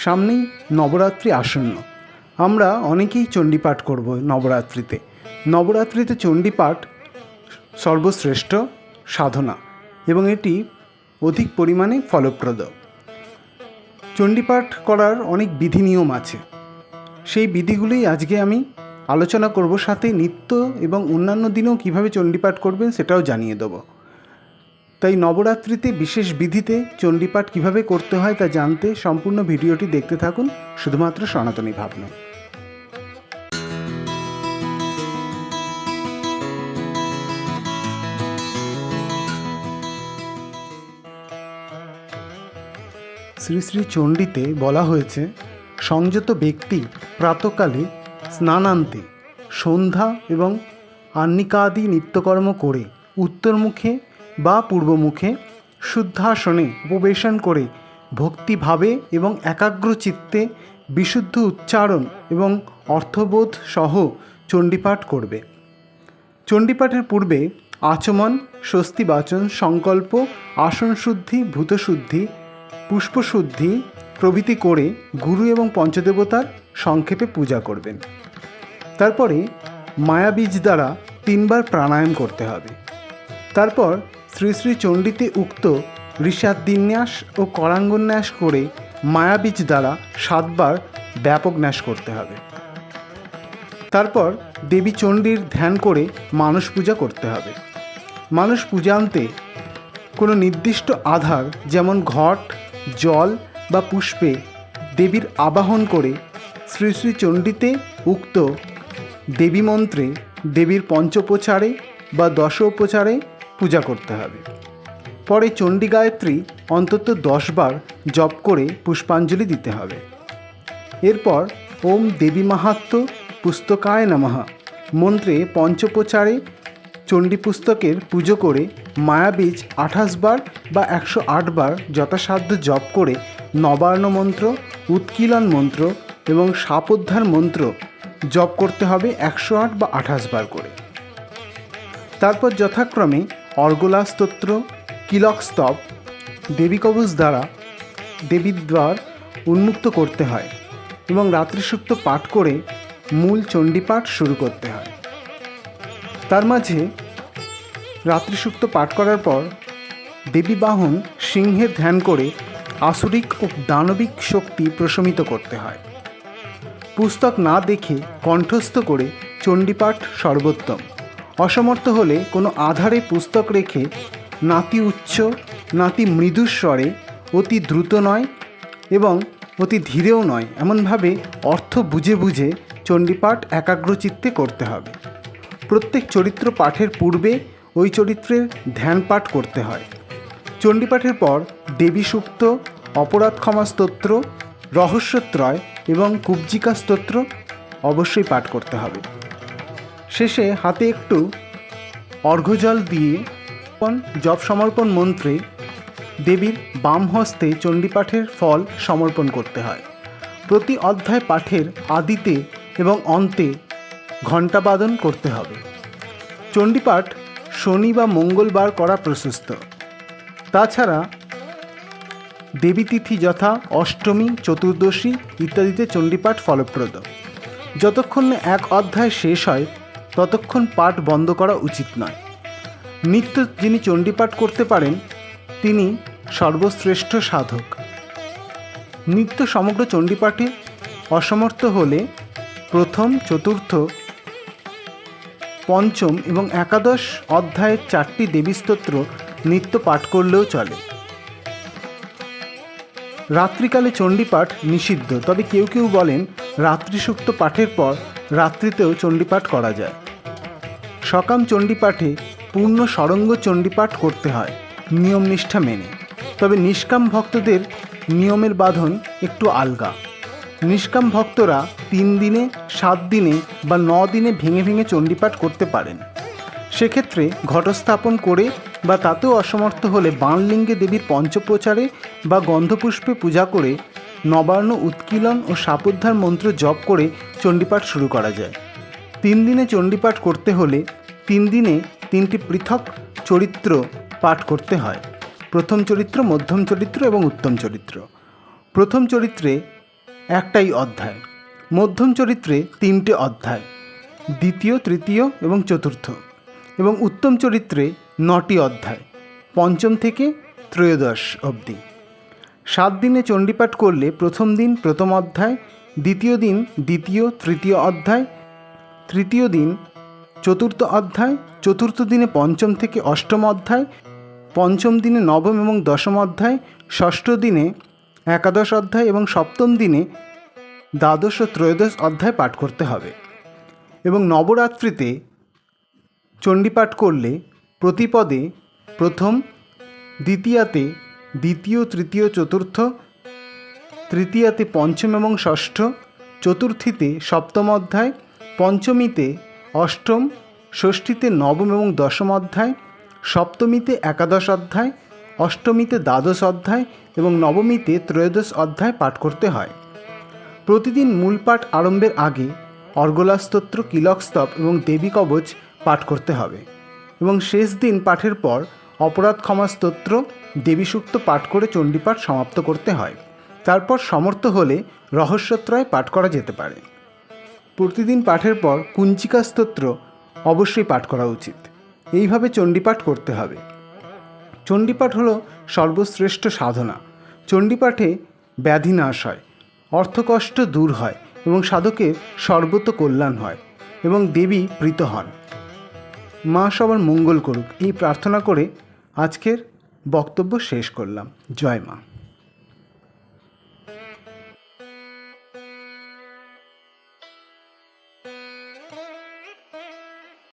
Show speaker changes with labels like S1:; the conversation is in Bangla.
S1: সামনেই নবরাত্রি আসন্ন। আমরা অনেকেই চণ্ডীপাঠ করব নবরাত্রিতে। নবরাত্রিতে চণ্ডীপাঠ সর্বশ্রেষ্ঠ সাধনা এবং এটি অধিক পরিমাণে ফলপ্রদ। চণ্ডীপাঠ করার অনেক বিধি নিয়ম আছে, সেই বিধিগুলোই আজকে আমি আলোচনা করব, সাথে নিত্য এবং অন্যান্য দিনেও কীভাবে চণ্ডীপাঠ করবেন সেটাও জানিয়ে দেব। তাই নবরাত্রিতে বিশেষ বিধিতে চণ্ডীপাঠ কীভাবে করতে হয় তা জানতে সম্পূর্ণ ভিডিওটি দেখতে থাকুন, শুধুমাত্র সনাতনী ভাবনা। শ্রী শ্রী চণ্ডীতে বলা হয়েছে, সংযত ব্যক্তি প্রাতকালে স্নানান্তে সন্ধ্যা এবং আহ্নিকাদি নিত্যকর্ম করে উত্তরমুখে বা পূর্বমুখে শুদ্ধাসনে উপবেশন করে ভক্তিভাবে এবং একাগ্র চিত্তে বিশুদ্ধ উচ্চারণ এবং অর্থবোধ সহ চণ্ডীপাঠ করবে। চণ্ডীপাঠের পূর্বে আচমন, স্বস্তিবাচন, সংকল্প, আসনশুদ্ধি, ভূতশুদ্ধি, পুষ্পশুদ্ধি প্রভৃতি করে গুরু এবং পঞ্চদেবতার সংক্ষেপে পূজা করবেন। তারপরে মায়াবীজ দ্বারা 3 বার প্রাণায়াম করতে হবে। তারপর শ্রী শ্রী চণ্ডীতে উক্ত ঋষাদিন্যাস ও করাঙ্গন্যাস করে মায়াবীজ দ্বারা 7 বার ব্যাপক ন্যাস করতে হবে। তারপর দেবী চণ্ডীর ধ্যান করে মানস পূজা করতে হবে। মানস পূজান্তে কোনো নির্দিষ্ট আধার যেমন ঘট, জল বা পুষ্পে দেবীর আবাহন করে শ্রী শ্রী চণ্ডীতে উক্ত দেবী মন্ত্রে দেবীর পঞ্চোপচারে বা 10 উপচারে পূজা করতে হবে। পরে চণ্ডী গায়ত্রী অন্তত 10 বার জপ করে পুষ্পাঞ্জলি দিতে হবে। এরপর ওম দেবী মাহাত্ম্য পুস্তকায় নমঃ মন্ত্রে পঞ্চোপচারে চণ্ডী পুস্তকের পুজো করে মায়াবীজ 28 বার বা 108 বার যথাসাধ্য জপ করে নবার্ণ মন্ত্র, উৎকীলন মন্ত্র এবং শাপোদ্ধার মন্ত্র জপ করতে হবে 108 বা 28 বার করে। তারপর যথাক্রমে অর্গলা স্তোত্র, কিলক স্তব, দেবী কবচ দ্বারা দেবীর দ্বার উন্মুক্ত করতে হয় এবং রাত্রিসূক্ত পাঠ করে মূল চণ্ডীপাঠ শুরু করতে হয়। তার মাঝে রাত্রিসূক্ত পাঠ করার পর দেবী বাহন সিংহের ধ্যান করে আসুরিক ও দানবিক শক্তি প্রশমিত করতে হয়। পুস্তক না দেখে কণ্ঠস্থ করে চণ্ডীপাঠ সর্বোত্তম। অসমর্থ হলে কোনো আধারে পুস্তক রেখে নাতি উচ্চ নাতি মৃদুস্বরে, অতি দ্রুত নয় এবং অতি ধীরেও নয়, এমনভাবে অর্থ বুঝে বুঝে চণ্ডীপাঠ একাগ্রচিত্তে করতে হবে। প্রত্যেক চরিত্র পাঠের পূর্বে ওই চরিত্রের ধ্যান পাঠ করতে হয়। চণ্ডীপাঠের পর দেবী সূক্ত, অপরাধ ক্ষমা স্তোত্র, রহস্যত্রয় এবং কুব্জিকা স্তোত্র অবশ্যই পাঠ করতে হবে। শেষে হাতে একটু অর্ঘ্যজল দিয়ে জপ সমর্পণ মন্ত্রে দেবীর বাম হস্তে চণ্ডীপাঠের ফল সমর্পণ করতে হয়। প্রতি অধ্যায় পাঠের আদিতে এবং অন্তে ঘণ্টাবাদন করতে হবে। চণ্ডীপাঠ শনি বা মঙ্গলবার করা প্রশস্ত। তাছাড়া দেবী তিথি যথা অষ্টমী, চতুর্দশী ইত্যাদিতে চণ্ডীপাঠ ফলপ্রদ। যতক্ষণ না এক অধ্যায় শেষ হয় ততক্ষণ পাঠ বন্ধ করা উচিত নয়। নিত্য যিনি চণ্ডীপাঠ করতে পারেন তিনি সর্বশ্রেষ্ঠ সাধক। নিত্য সমগ্র চণ্ডীপাঠে অসমর্থ হলে প্রথম, চতুর্থ, পঞ্চম এবং একাদশ অধ্যায়ের 4টি দেবীস্তোত্র নিত্য পাঠ করলেও চলে। রাত্রিকালে চণ্ডীপাঠ নিষিদ্ধ, তবে কেউ কেউ বলেন রাত্রিসূক্ত পাঠের পর রাত্রিতেও চণ্ডীপাঠ করা যায়। সকাম চণ্ডীপাঠে পূর্ণ সরঙ্গ চণ্ডীপাঠ করতে হয় নিয়ম নিষ্ঠা মেনে, তবে নিষ্কাম ভক্তদের নিয়মের বাঁধন একটু আলগা। নিষ্কাম ভক্তরা 3 দিনে, 7 দিনে বা 9 দিনে ভেঙে ভেঙে চণ্ডীপাঠ করতে পারেন। সেক্ষেত্রে ঘটস্থাপন করে বা তাতেও অসমর্থ হলে বাণলিঙ্গে দেবীর পঞ্চপ্রচারে বা গন্ধপুষ্পে পূজা করে নবার্ণ, উৎকীলন ও শাপোদ্ধার মন্ত্র জপ করে চণ্ডীপাঠ শুরু করা যায়। 3 দিনে চণ্ডীপাঠ করতে হলে 3 দিনে 3টি পৃথক চরিত্র পাঠ করতে হয়। প্রথম চরিত্র, মধ্যম চরিত্র এবং উত্তম চরিত্র। প্রথম চরিত্রে একটাই অধ্যায়, মধ্যম চরিত্রে 3টে অধ্যায়, দ্বিতীয়, তৃতীয় এবং চতুর্থ, এবং উত্তম চরিত্রে 9টি অধ্যায়, পঞ্চম থেকে ত্রয়োদশ অবধি। 7 দিনে চণ্ডীপাঠ করলে প্রথম দিন প্রথম অধ্যায়, দ্বিতীয় দিন দ্বিতীয় তৃতীয় অধ্যায়, তৃতীয় দিন চতুর্থ অধ্যায়, চতুর্থ দিনে পঞ্চম থেকে অষ্টম অধ্যায়, পঞ্চম দিনে নবম এবং দশম অধ্যায়, ষষ্ঠ দিনে একাদশ অধ্যায় এবং সপ্তম দিনে দ্বাদশ ও ত্রয়োদশ অধ্যায় পাঠ করতে হবে। এবং নবরাত্রিতে চণ্ডীপাঠ করলে প্রতিপদে প্রথম, দ্বিতীয়াতে দ্বিতীয় তৃতীয় চতুর্থ, তৃতীয়াতে পঞ্চম এবং ষষ্ঠ, চতুর্থীতে সপ্তম অধ্যায়, পঞ্চমীতে অষ্টম, ষষ্ঠীতে নবম এবং দশম অধ্যায়, সপ্তমীতে একাদশ অধ্যায়, অষ্টমীতে দ্বাদশ অধ্যায় এবং নবমীতে ত্রয়োদশ অধ্যায় পাঠ করতে হয়। প্রতিদিন মূল পাঠ আরম্ভের আগে অর্গলাস্তোত্র, কিলকস্তব এবং দেবী কবচ পাঠ করতে হবে এবং শেষ দিন পাঠের পর অপরাধ ক্ষমা স্তোত্র, দেবী সূক্ত পাঠ করে চণ্ডীপাঠ সমাপ্ত করতে হয়। তারপর সমর্থ হলে রহস্যত্রয় পাঠ করা যেতে পারে। প্রতিদিন পাঠের পর কুঞ্চিকা স্তোত্র অবশ্যই পাঠ করা উচিত। এইভাবে চণ্ডীপাঠ করতে হবে। চণ্ডীপাঠ হলো সর্বশ্রেষ্ঠ সাধনা। চণ্ডীপাঠে ব্যাধি নাশ হয়, অর্থকষ্ট দূর হয় এবং সাধকের সর্বত কল্যাণ হয় এবং দেবী প্রীত হন। মা সবার মঙ্গল করুক, এই প্রার্থনা করে আজকের বক্তব্য শেষ করলাম। জয় মা।